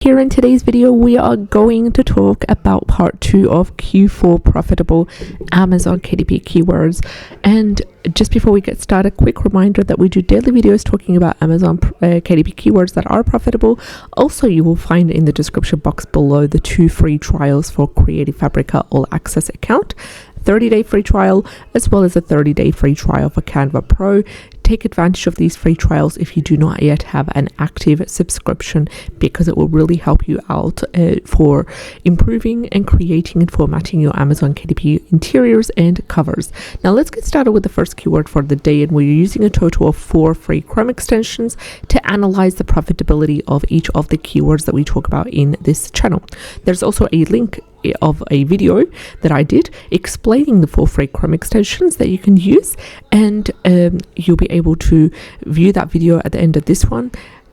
Here in today's video, we are going to talk about part 2 of Q4 profitable Amazon KDP keywords. And just before we get started, quick reminder that we do daily videos talking about Amazon KDP keywords that are profitable. Also, you will find in the description box below the 2 free trials for Creative Fabrica All Access account, 30-day free trial, as well as a 30-day free trial for Canva Pro. Take advantage of these free trials if you do not yet have an active subscription, because it will really help you out for improving and creating and formatting your Amazon KDP interiors and covers. Now let's get started with the first keyword for the day, and we're using a total of 4 free Chrome extensions to analyze the profitability of each of the keywords that we talk about in this channel. There's also a link of a video that I did explaining the 4 free Chrome extensions that you can use, and you'll be able to view that video at the end of this one,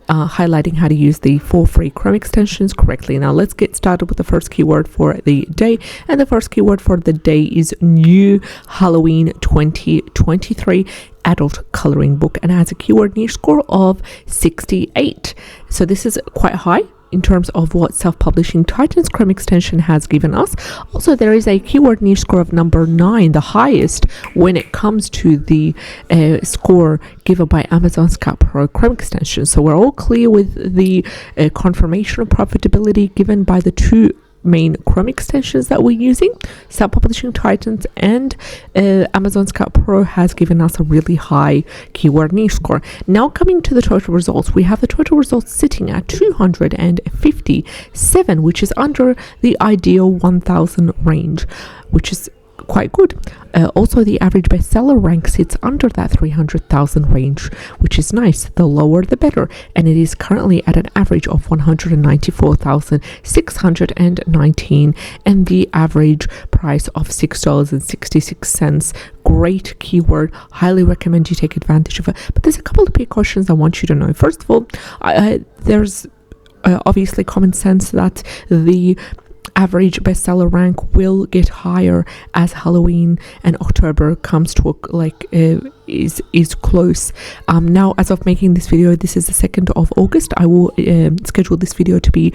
highlighting how to use the 4 free Chrome extensions correctly. Now let's get started with the first keyword for the day, and the first keyword for the day is new Halloween 2023 adult coloring book, and it has a keyword niche score of 68. So this is quite high in terms of what Self-Publishing Titans Chrome extension has given us. Also, there is a keyword niche score of number 9, the highest when it comes to the score given by Amazon Scout Pro Chrome extension. So we're all clear with the confirmation of profitability given by the 2 main Chrome extensions that we're using. Self-Publishing Titans and Amazon Scout Pro has given us a really high keyword niche score. Now coming to the total results, we have the total results sitting at 257, which is under the ideal 1000 range, which is quite good. Also, the average bestseller rank sits under that 300,000 range, which is nice. The lower the better, and it is currently at an average of 194,619, and the average price of $6.66. Great keyword, highly recommend you take advantage of it. But there's a couple of precautions I want you to know. First of all, there's obviously common sense that the average bestseller rank will get higher as Halloween and October comes to is close. Now, as of making this video, this is the 2nd of August. I will schedule this video to be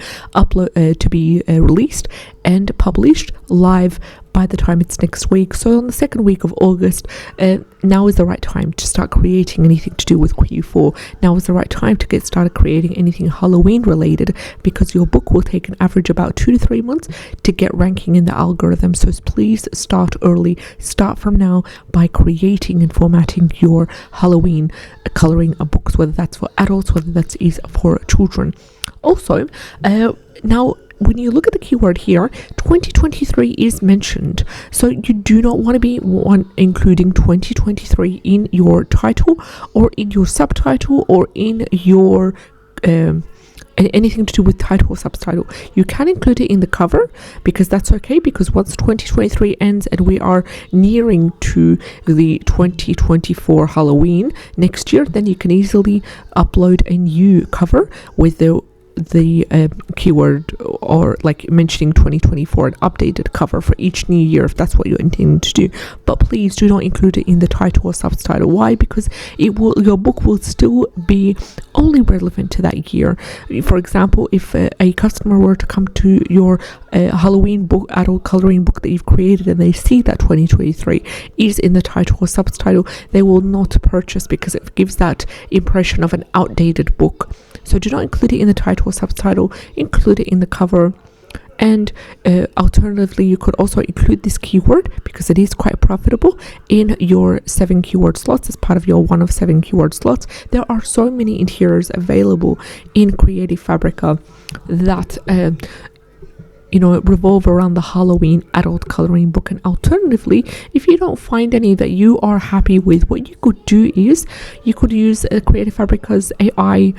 released and published live by the time it's next week. So on the 2nd week of August, now is the right time to start creating anything to do with Q4. Now is the right time to get started creating anything Halloween related, because your book will take an average about 2 to 3 months to get ranking in the algorithm. So please start early, start from now by creating and formatting your Halloween coloring books, whether that's for adults, whether that's for children. Also, now when you look at the keyword here, 2023 is mentioned, so you do not want to be including 2023 in your title or in your subtitle or in your anything to do with title or subtitle. You can include it in the cover, because that's okay, because once 2023 ends and we are nearing to the 2024 Halloween next year, then you can easily upload a new cover with the keyword, or like mentioning 2024, an updated cover for each new year if that's what you're intending to do. But please do not include it in the title or subtitle. Why? Because your book will still be only relevant to that year. For example, if a customer were to come to your Halloween book, adult coloring book that you've created, and they see that 2023 is in the title or subtitle, they will not purchase, because it gives that impression of an outdated book. So do not include it in the title or subtitle, include it in the cover. And alternatively, you could also include this keyword, because it is quite profitable, in your 7 keyword slots as part of your 1 of 7 keyword slots. There are so many interiors available in Creative Fabrica that revolve around the Halloween adult coloring book. And alternatively, if you don't find any that you are happy with, what you could do is you could use Creative Fabrica's AI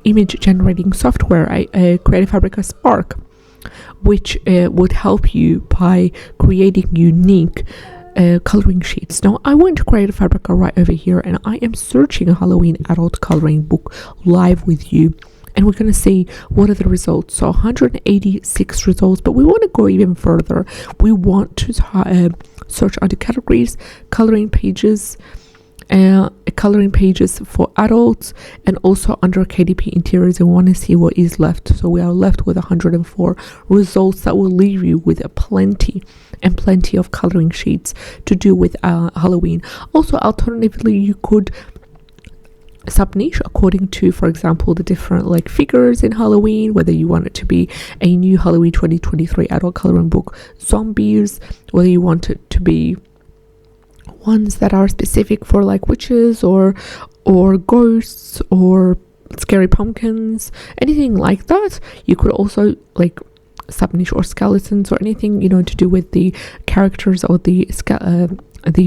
image generating software, Creative Fabrica Spark, which would help you by creating unique coloring sheets. Now I went to Creative Fabrica right over here, and I am searching a Halloween adult coloring book live with you, and we're going to see what are the results. So 186 results, but we want to go even further. We want to search under categories, coloring pages, coloring pages for adults, and also under KDP interiors, I want to see what is left. So we are left with 104 results that will leave you with plenty of coloring sheets to do with Halloween. Also, alternatively, you could sub-niche according to, for example, the different like figures in Halloween, whether you want it to be a new Halloween 2023 adult coloring book, zombies, whether you want it to be ones that are specific for like witches or ghosts or scary pumpkins, anything like that. You could also like sub-niche or skeletons or anything, you know, to do with the characters or the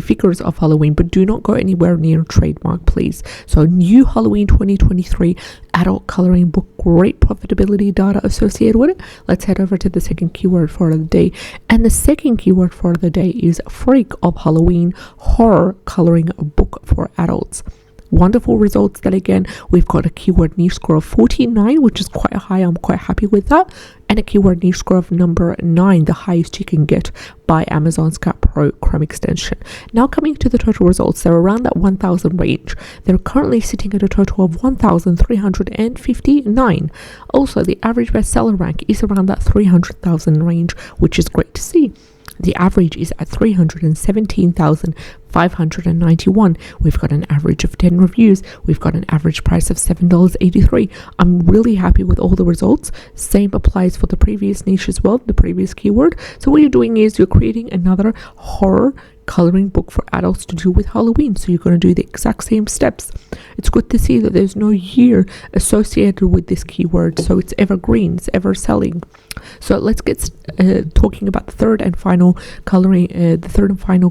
figures of Halloween, but do not go anywhere near trademark, please. So new Halloween 2023 adult coloring book, great profitability data associated with it. Let's head over to the second keyword for the day, and the second keyword for the day is Freak of Halloween horror coloring book for adults. Wonderful results. That again, we've got a keyword niche score of 49, which is quite high. I'm quite happy with that. And a keyword niche score of number 9, the highest you can get by Amazon's Cat Pro Chrome extension. Now coming to the total results, they're around that 1,000 range. They're currently sitting at a total of 1,359. Also, the average bestseller rank is around that 300,000 range, which is great to see. The average is at 317,591. We've got an average of 10 reviews. We've got an average price of $7.83. I'm really happy with all the results. Same applies for the previous niche as well, the previous keyword. So what you're doing is you're creating another horror coloring book for adults to do with Halloween. So you're going to do the exact same steps. It's good to see that there's no year associated with this keyword, so it's evergreen, it's ever selling. So let's get talking about the third and final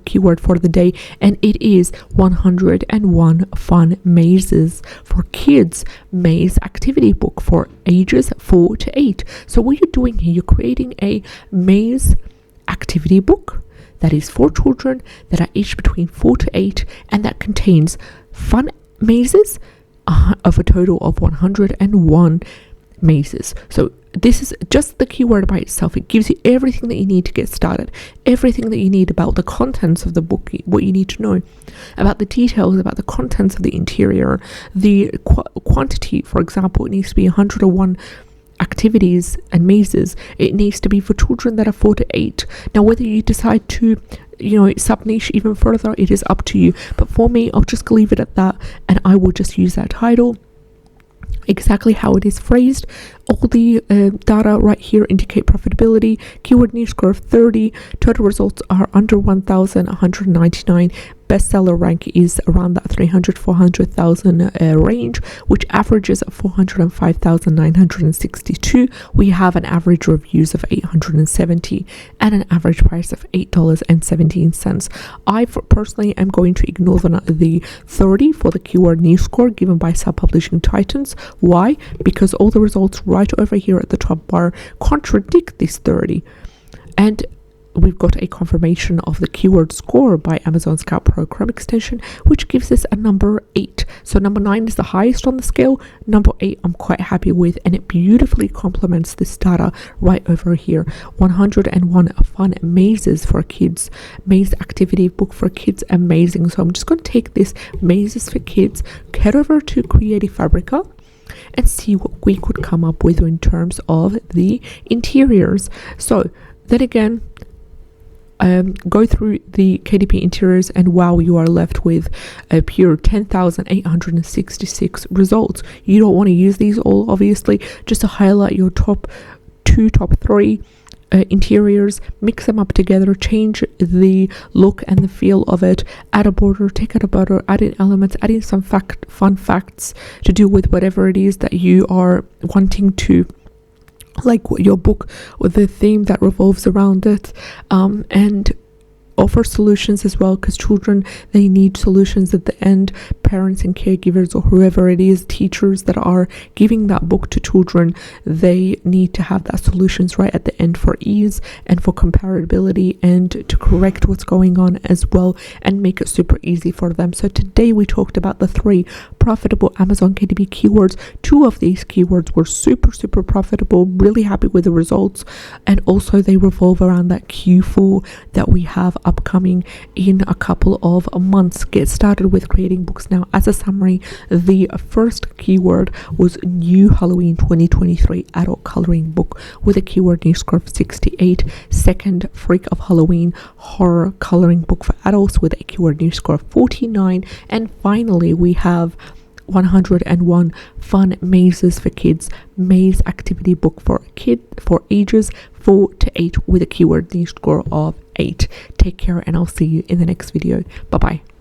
keyword for the day, and it is 101 fun mazes for kids maze activity book for ages 4 to 8. So what you're doing here, you're creating a maze activity book that is for children that are aged between 4 to 8, and that contains fun mazes of a total of 101 mazes. So this is just the keyword by itself. It gives you everything that you need to get started, everything that you need about the contents of the book, what you need to know about the details, about the contents of the interior, the quantity. For example, it needs to be 101 activities and mazes. It needs to be for children that are 4 to 8. Now, whether you decide to, sub niche even further, it is up to you. But for me, I'll just leave it at that, and I will just use that title exactly how it is phrased. All the data right here indicate profitability. Keyword niche score of 30. Total results are under 1,199. Bestseller rank is around that 400,000 range, which averages 405,962. We have an average reviews of 870 and an average price of $8.17. I personally am going to ignore the 30 for the keyword niche score given by Sub Publishing Titans. Why? Because all the results right over here at the top bar contradict this 30. And we've got a confirmation of the keyword score by Amazon's Cat Pro Chrome extension, which gives us a number 8. So number 9 is the highest on the scale. Number 8 I'm quite happy with, and it beautifully complements this data right over here. 101 fun mazes for kids, maze activity book for kids, amazing. So I'm just going to take this mazes for kids, head over to Creative Fabrica, and see what we could come up with in terms of the interiors. So then again, go through the KDP interiors, and wow, you are left with a pure 10,866 results. You don't want to use these all, obviously, just to highlight your top 2, top 3 interiors, mix them up together, change the look and the feel of it, add a border, take out a border, add in elements, add in some fun facts to do with whatever it is that you are wanting to, like your book or the theme that revolves around it, and offer solutions as well, because children, they need solutions at the end. Parents and caregivers, or whoever it is, teachers that are giving that book to children, they need to have that solutions right at the end for ease and for comparability and to correct what's going on as well and make it super easy for them. So today we talked about the 3 profitable Amazon KDP keywords. 2 of these keywords were super profitable, really happy with the results, and also they revolve around that Q4 that we have upcoming in a couple of months. Get started with creating books now. As a summary, the first keyword was new Halloween 2023 adult coloring book with a keyword new score of 68. Second, Freak of Halloween horror coloring book for adults with a keyword new score of 49. And finally, we have 101 fun mazes for kids maze activity book for ages 4 to 8 with a keyword new score of 8. Take care, and I'll see you in the next video. Bye bye.